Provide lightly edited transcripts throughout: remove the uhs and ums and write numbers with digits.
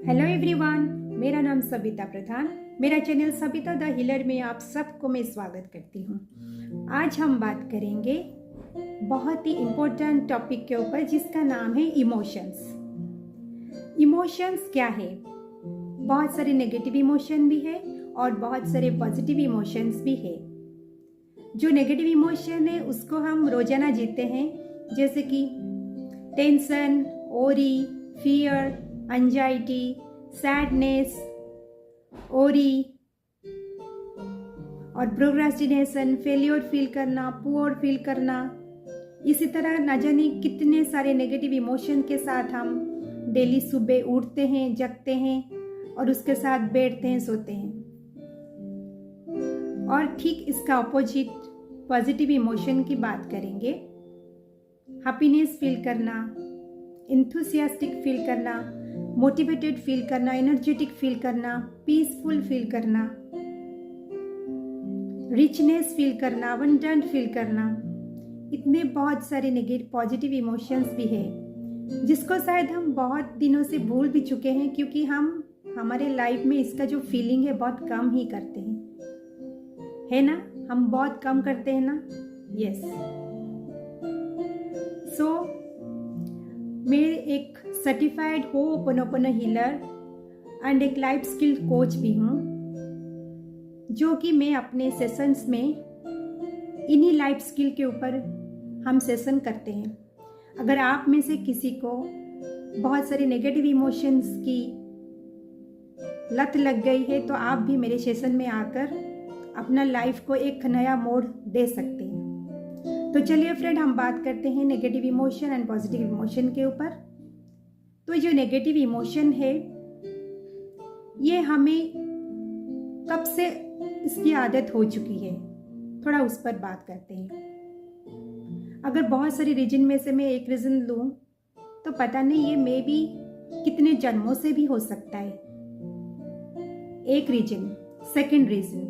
Hello everyone, मेरा नाम सबिता प्रधान। मेरा चैनल सबिता द हीलर में आप सबको मैं स्वागत करती हूँ। आज हम बात करेंगे बहुत ही इम्पोर्टेंट टॉपिक के ऊपर जिसका नाम है इमोशंस। इमोशंस क्या है? बहुत सारे नेगेटिव इमोशन भी है और बहुत सारे पॉजिटिव इमोशंस भी है। जो नेगेटिव इमोशन है उसको हम रोजाना जीते हैं, जैसे कि टेंशन, ओरी, फियर, एंजाइटी, सैडनेस, ओरी और प्रोक्रास्टिनेशन, फेलियर फील करना, पुअर फील करना। इसी तरह न जाने कितने सारे नेगेटिव इमोशन के साथ हम डेली सुबह उठते हैं, जगते हैं और उसके साथ बैठते हैं, सोते हैं। और ठीक इसका अपोजिट पॉजिटिव इमोशन की बात करेंगे। हैप्पीनेस फील करना, इंथुसियास्टिक फील करना, मोटिवेटेड फील करना, एनर्जेटिक फील करना, पीसफुल फील करना, रिचनेस फील करना, अबंडेंट फील करना। इतने बहुत सारे नेगेटिव पॉजिटिव इमोशंस भी है जिसको शायद हम बहुत दिनों से भूल भी चुके हैं, क्योंकि हम हमारे लाइफ में इसका जो फीलिंग है बहुत कम ही करते हैं, है ना? हम बहुत कम करते हैं ना? यस। सो मैं एक सर्टिफाइड होओपोनोपोनो हीलर एंड एक लाइफ स्किल कोच भी हूँ, जो कि मैं अपने सेशंस में इन्हीं लाइफ स्किल के ऊपर हम सेशन करते हैं। अगर आप में से किसी को बहुत सारे नेगेटिव इमोशंस की लत लग गई है तो आप भी मेरे सेशन में आकर अपना लाइफ को एक नया मोड़ दे सकते हैं। तो चलिए फ्रेंड, हम बात करते हैं negative emotion and positive emotion के ऊपर। तो जो नेगेटिव इमोशन है ये हमें कब से इसकी आदत हो चुकी है, थोड़ा उस पर बात करते हैं। अगर बहुत सारे रीजन में से मैं एक रीजन लूँ तो पता नहीं ये मे भी कितने जन्मों से भी हो सकता है। एक रीजन। सेकंड रीजन,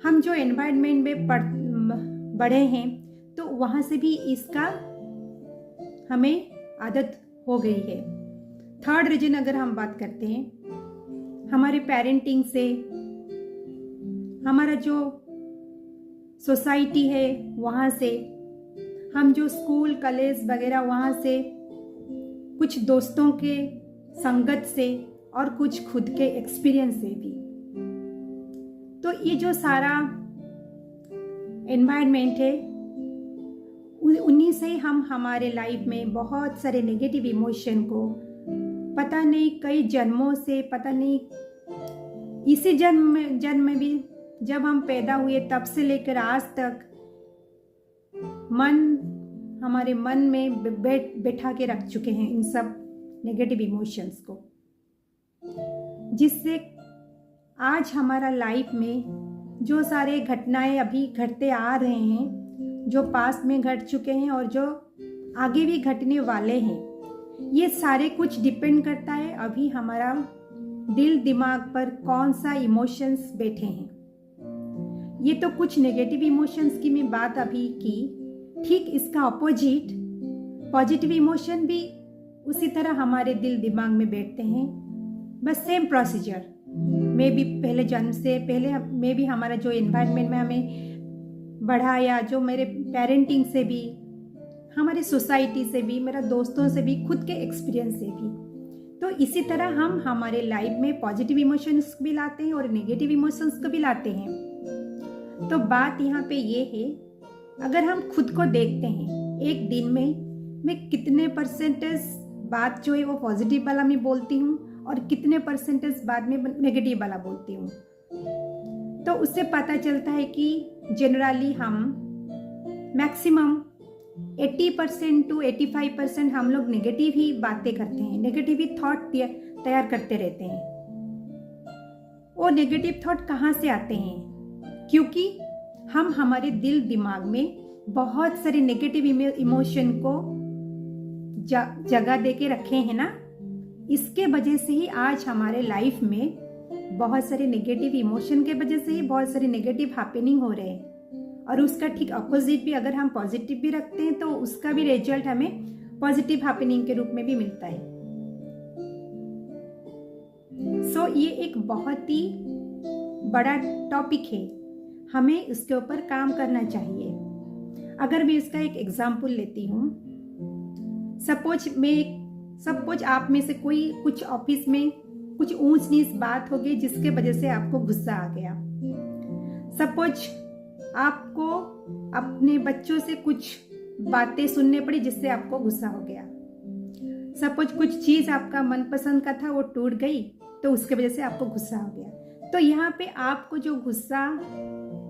हम जो एनवायरनमेंट में बड़े हैं तो वहाँ से भी इसका हमें आदत हो गई है। थर्ड रीजन अगर हम बात करते हैं, हमारे पेरेंटिंग से, हमारा जो सोसाइटी है वहाँ से, हम जो स्कूल कॉलेज वगैरह वहाँ से, कुछ दोस्तों के संगत से और कुछ खुद के एक्सपीरियंस से भी। तो ये जो सारा एनवायरनमेंट है उन्हीं से हम हमारे लाइफ में बहुत सारे नेगेटिव इमोशन को पता नहीं कई जन्मों से, पता नहीं इसी जन्म में भी जब हम पैदा हुए तब से लेकर आज तक हमारे मन में बैठा के रख चुके हैं इन सब नेगेटिव इमोशंस को, जिससे आज हमारा लाइफ में जो सारे घटनाएं अभी घटते आ रहे हैं, जो पास्ट में घट चुके हैं और जो आगे भी घटने वाले हैं, ये सारे कुछ डिपेंड करता है अभी हमारा दिल दिमाग पर कौन सा इमोशंस बैठे हैं। ये तो कुछ नेगेटिव इमोशंस की मैं बात अभी की। ठीक इसका ऑपोजिट पॉजिटिव इमोशन भी उसी तरह हमारे दिल दिमाग में बैठते हैं, बस सेम प्रोसीजर। में भी पहले जन्म से पहले में भी हमारा जो एनवायरनमेंट में हमें बढ़ाया, जो मेरे पेरेंटिंग से भी, हमारी सोसाइटी से भी, मेरा दोस्तों से भी, खुद के एक्सपीरियंस से भी, तो इसी तरह हम हमारे लाइफ में पॉजिटिव इमोशंस भी लाते हैं और नेगेटिव इमोशंस को भी लाते हैं। तो बात यहाँ पे ये है, अगर हम खुद को देखते हैं एक दिन में मैं कितने परसेंटेज बात जो है वो पॉजिटिव वाला मैं बोलती हूँ और कितने परसेंटेज बाद में नेगेटिव वाला बोलती हूँ, तो उससे पता चलता है कि जनरली हम मैक्सिमम 80% to 85% हम लोग नेगेटिव ही बातें करते हैं, नेगेटिव ही थॉट तैयार करते रहते हैं। वो नेगेटिव थॉट कहाँ से आते हैं? क्योंकि हम हमारे दिल दिमाग में बहुत सारे नेगेटिव इमोशन को जगह दे के रखे हैं ना। इसके वजह से ही आज हमारे लाइफ में बहुत सारे नेगेटिव इमोशन के वजह से ही बहुत सारे नेगेटिव हैपनिंग हो रहे हैं। और उसका ठीक अपोजिट भी अगर हम पॉजिटिव भी रखते हैं तो उसका भी रिजल्ट हमें पॉजिटिव हैपनिंग के रूप में भी मिलता है। सो ये एक बहुत ही बड़ा टॉपिक है, हमें इसके ऊपर काम करना चाहिए। अगर मैं इसका एक एग्जाम्पल लेती हूँ, सपोज आप में से कोई कुछ ऑफिस में कुछ ऊंच नीच बात हो गई जिसके वजह से आपको गुस्सा आ गया। सपोज आपको अपने बच्चों से कुछ बातें सुनने पड़ी जिससे आपको गुस्सा हो गया। सपोज कुछ चीज आपका मनपसंद का था वो टूट गई तो उसके वजह से आपको गुस्सा हो गया। तो यहाँ पे आपको जो गुस्सा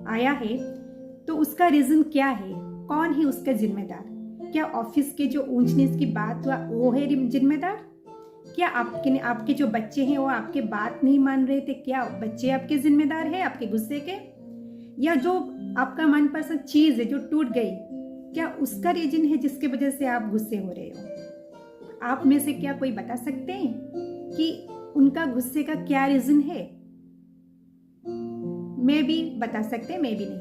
आया है तो उसका रीजन क्या है, कौन है उसका जिम्मेदार? क्या ऑफिस के जो ऊंच नीच की बात हुआ वो है जिम्मेदार? क्या आपके जो बच्चे हैं वो आपके बात नहीं मान रहे थे, क्या बच्चे आपके जिम्मेदार है आपके गुस्से के? या जो आपका मनपसंद चीज है जो टूट गई, क्या उसका रीजन है जिसके वजह से आप गुस्से हो रहे हो? आप में से क्या कोई बता सकते हैं कि उनका गुस्से का क्या रीजन है? मैं भी बता सकते हैं, मैं भी नहीं,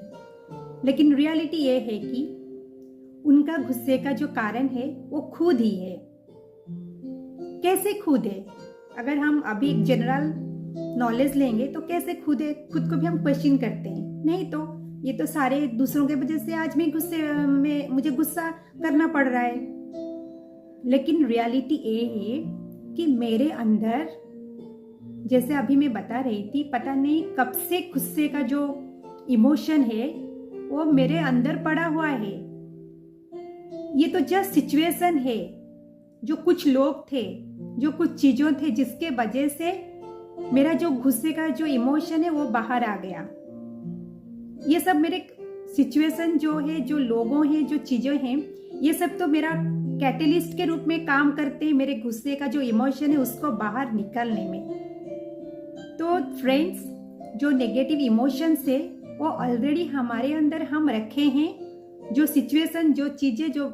लेकिन रियलिटी ये है कि उनका गुस्से का जो कारण है वो खुद ही है। कैसे खुद है? अगर हम अभी एक जनरल नॉलेज लेंगे तो कैसे खुद है, खुद को भी हम क्वेश्चन करते हैं, नहीं तो ये तो सारे दूसरों के वजह से आज मुझे गुस्सा करना पड़ रहा है। लेकिन रियलिटी ये है कि मेरे अंदर, जैसे अभी मैं बता रही थी, पता नहीं कब से गुस्से का जो इमोशन है वो मेरे अंदर पड़ा हुआ है। ये तो जस्ट सिचुएशन है, जो कुछ लोग थे, जो कुछ चीजों थे जिसके वजह से मेरा जो गुस्से का जो इमोशन है वो बाहर आ गया। ये सब मेरे सिचुएशन जो है, जो लोगों हैं, जो चीजें हैं, ये सब तो मेरा कैटलिस्ट के रूप में काम करते हैं मेरे गुस्से का जो इमोशन है उसको बाहर निकालने में। तो फ्रेंड्स, जो नेगेटिव इमोशंस है वो ऑलरेडी हमारे अंदर हम रखे हैं। जो सिचुएशन, जो चीजें, जो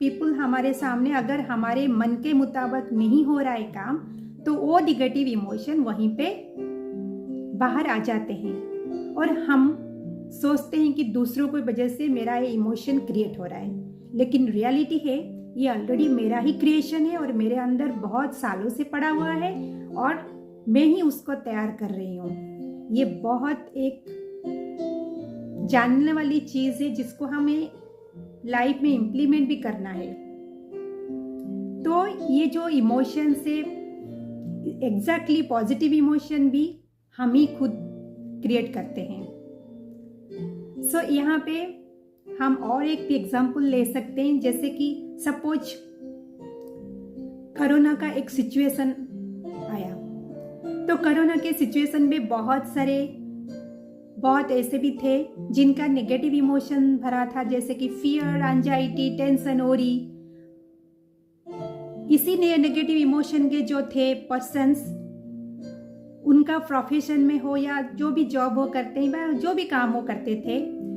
पीपल हमारे सामने अगर हमारे मन के मुताबिक नहीं हो रहा है काम, तो वो नेगेटिव इमोशन वहीं पे बाहर आ जाते हैं और हम सोचते हैं कि दूसरों की वजह से मेरा ये इमोशन क्रिएट हो रहा है। लेकिन रियलिटी है ये ऑलरेडी मेरा ही क्रिएशन है और मेरे अंदर बहुत सालों से पड़ा हुआ है और मैं ही उसको तैयार कर रही हूँ। ये बहुत एक जानने वाली चीज है जिसको हमें लाइफ में इम्प्लीमेंट भी करना है। तो ये जो इमोशन से एग्जैक्टली पॉजिटिव इमोशन भी हम ही खुद क्रिएट करते हैं। सो यहाँ पे हम और एक भी एग्जाम्पल ले सकते हैं, जैसे कि सपोज कोरोना का एक सिचुएशन आया। तो कोरोना के सिचुएशन में बहुत ऐसे भी थे जिनका नेगेटिव इमोशन भरा था, जैसे कि फियर, एंजाइटी, टेंशन, ओरी। इसी नेगेटिव इमोशन के जो थे पर्सन्स, उनका प्रोफेशन में हो या जो भी जॉब वो करते हैं, जो भी काम वो करते थे,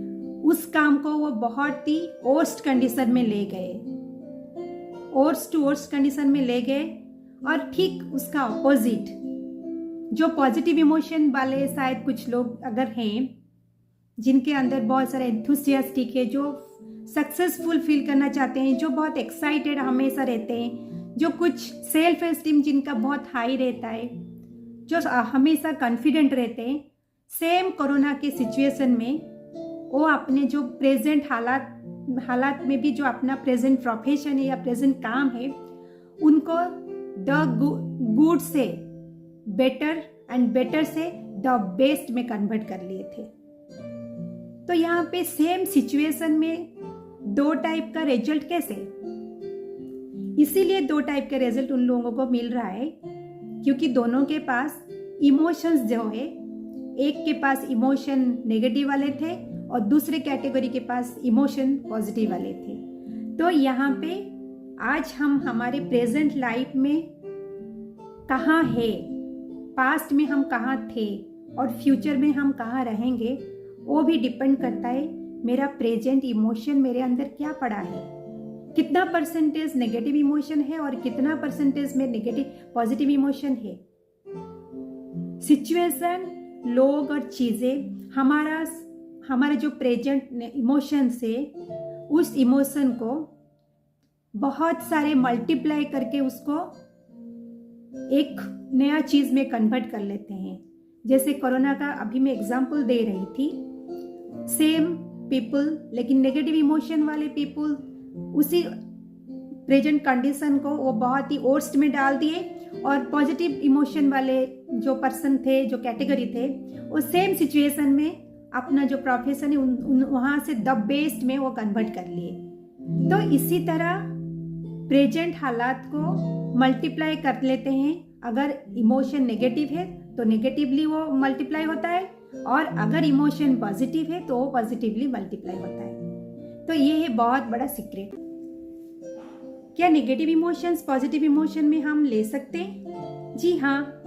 उस काम को वो बहुत ही वर्स्ट कंडीशन में ले गए, वर्स्ट टू वर्स्ट कंडीशन में ले गए। और ठीक उसका ऑपोजिट, जो पॉजिटिव इमोशन वाले शायद कुछ लोग अगर हैं जिनके अंदर बहुत सारे एंथुसियास्टिक है, जो सक्सेसफुल फील करना चाहते हैं, जो बहुत एक्साइटेड हमेशा रहते हैं, जो कुछ सेल्फ एस्टीम जिनका बहुत हाई रहता है, जो हमेशा कॉन्फिडेंट रहते हैं, सेम कोरोना के सिचुएशन में वो अपने जो प्रेजेंट हालात में भी जो अपना प्रेजेंट प्रोफेशन है या प्रेजेंट काम है, उनको द गुड से बेटर एंड बेटर से द बेस्ट में कन्वर्ट कर लिए थे। तो यहाँ पे सेम सिचुएशन में दो टाइप का रिजल्ट कैसे? इसीलिए दो टाइप का रिजल्ट उन लोगों को मिल रहा है क्योंकि दोनों के पास इमोशंस जो है, एक के पास इमोशन नेगेटिव वाले थे और दूसरे कैटेगरी के पास इमोशन पॉजिटिव वाले थे। तो यहाँ पे आज हम हमारे प्रेजेंट लाइफ में कहाँ है, पास्ट में हम कहाँ थे और फ्यूचर में हम कहाँ रहेंगे, वो भी डिपेंड करता है मेरा प्रेजेंट इमोशन मेरे अंदर क्या पड़ा है, कितना परसेंटेज नेगेटिव इमोशन है और कितना परसेंटेज में नेगेटिव पॉजिटिव इमोशन है। सिचुएशन, लोग और चीजें हमारा जो प्रेजेंट इमोशन से उस इमोशन को बहुत सारे मल्टीप्लाई करके उसको एक नया चीज़ में कन्वर्ट कर लेते हैं। जैसे कोरोना का अभी मैं एग्जांपल दे रही थी, सेम पीपल लेकिन नेगेटिव इमोशन वाले पीपल उसी प्रेजेंट कंडीशन को वो बहुत ही वर्स्ट में डाल दिए, और पॉजिटिव इमोशन वाले जो पर्सन थे, जो कैटेगरी थे, वो सेम सिचुएशन में अपना जो प्रोफेशन है वहाँ से द बेस्ट में वो कन्वर्ट कर लिए। तो इसी तरह प्रेजेंट हालात को मल्टीप्लाई कर लेते हैं। अगर इमोशन नेगेटिव है तो नेगेटिवली वो मल्टीप्लाई होता है, और अगर इमोशन पॉजिटिव है तो वो पॉजिटिवली मल्टीप्लाई होता है। तो ये है बहुत बड़ा सीक्रेट। क्या नेगेटिव इमोशंस पॉजिटिव इमोशन में हम ले सकते हैं? जी हाँ,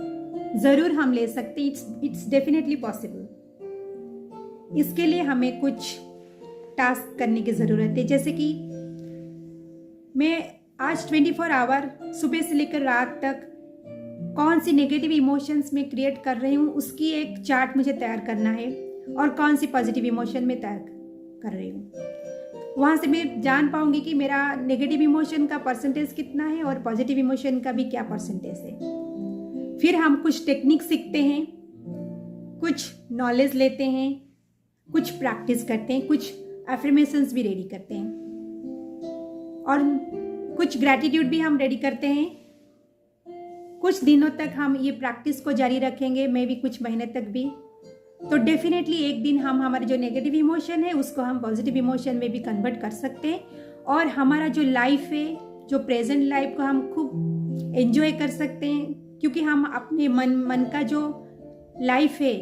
ज़रूर हम ले सकते हैं। It's definitely possible. इसके लिए हमें कुछ टास्क करने की ज़रूरत है। जैसे कि मैं आज 24 आवर सुबह से लेकर रात तक कौन सी नेगेटिव इमोशंस में क्रिएट कर रही हूँ, उसकी एक चार्ट मुझे तैयार करना है, और कौन सी पॉजिटिव इमोशन में तैयार कर रही हूँ। वहाँ से मैं जान पाऊंगी कि मेरा नेगेटिव इमोशन का परसेंटेज कितना है और पॉजिटिव इमोशन का भी क्या परसेंटेज है। फिर हम कुछ टेक्निक सीखते हैं, कुछ नॉलेज लेते हैं, कुछ प्रैक्टिस करते हैं, कुछ एफर्मेशंस भी रेडी करते हैं, और कुछ ग्रैटिट्यूड भी हम रेडी करते हैं। कुछ दिनों तक हम ये प्रैक्टिस को जारी रखेंगे, मे भी कुछ महीने तक भी। तो डेफिनेटली एक दिन हम हमारे जो नेगेटिव इमोशन है उसको हम पॉजिटिव इमोशन में भी कन्वर्ट कर सकते हैं, और हमारा जो लाइफ है, जो प्रेजेंट लाइफ को हम खूब एंजॉय कर सकते हैं, क्योंकि हम अपने मन का जो लाइफ है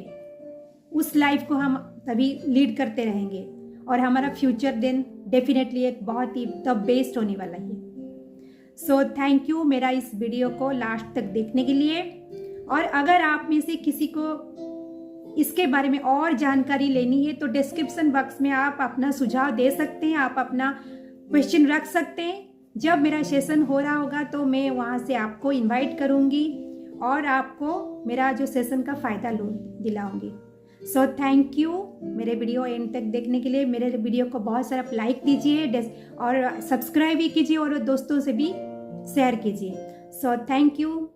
उस लाइफ को हम तभी लीड करते रहेंगे, और हमारा फ्यूचर देन डेफिनेटली एक बहुत ही द बेस्ट होने वाला है। सो थैंक यू मेरा इस वीडियो को लास्ट तक देखने के लिए। और अगर आप में से किसी को इसके बारे में और जानकारी लेनी है तो डिस्क्रिप्शन बॉक्स में आप अपना सुझाव दे सकते हैं, आप अपना क्वेश्चन रख सकते हैं। जब मेरा सेशन हो रहा होगा तो मैं वहाँ से आपको इनवाइट करूँगी और आपको मेरा जो सेशन का फ़ायदा दिलाऊंगी। सो थैंक यू मेरे वीडियो एंड तक देखने के लिए। मेरे वीडियो को बहुत सारा लाइक दीजिए और सब्सक्राइब भी कीजिए और दोस्तों से भी शेयर कीजिए। So thank you.